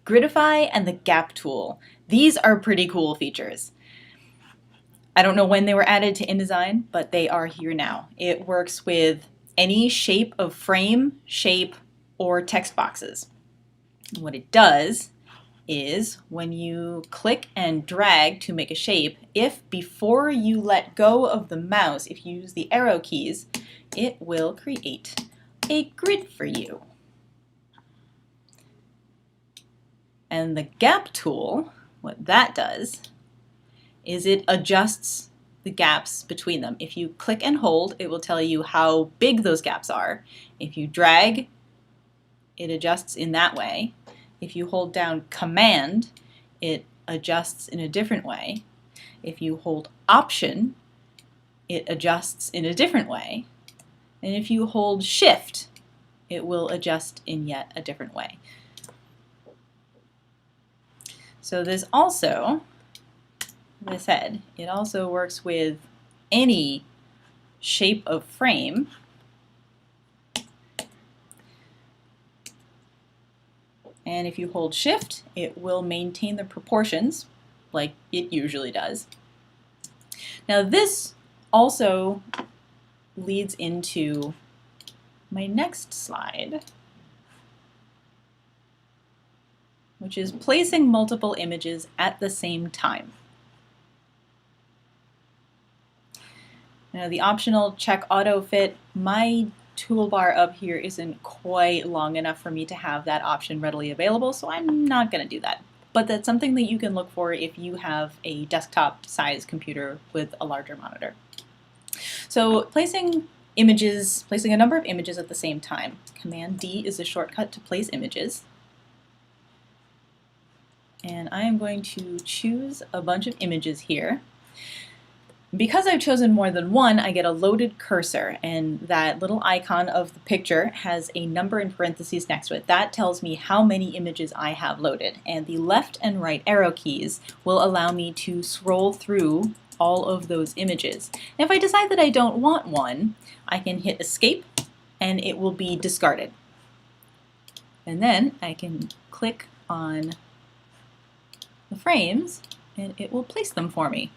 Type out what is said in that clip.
Gridify and the gap tool. These are pretty cool features. I don't know when they were added to InDesign, but they are here now. It works with any shape of frame, shape, or text boxes. What it does is when you click and drag to make a shape, if before you let go of the mouse, if you use the arrow keys, it will create a grid for you. And the gap tool, what that does is it adjusts the gaps between them. If you click and hold, it will tell you how big those gaps are. If you drag, it adjusts in that way. If you hold down Command, it adjusts in a different way. If you hold Option, it adjusts in a different way. And if you hold Shift, it will adjust in yet a different way. So this also, as I said, it also works with any shape of frame. And if you hold Shift, it will maintain the proportions like it usually does. Now this also leads into my next slide, which is placing multiple images at the same time. Now the optional check auto fit, my toolbar up here isn't quite long enough for me to have that option readily available, so I'm not going to do that. But that's something that you can look for if you have a desktop size computer with a larger monitor. So placing a number of images at the same time. Command D is a shortcut to place images. And I am going to choose a bunch of images here. Because I've chosen more than one, I get a loaded cursor, and that little icon of the picture has a number in parentheses next to it. That tells me how many images I have loaded, and the left and right arrow keys will allow me to scroll through all of those images. And if I decide that I don't want one, I can hit Escape, and it will be discarded. And then I can click on the frames, and it will place them for me.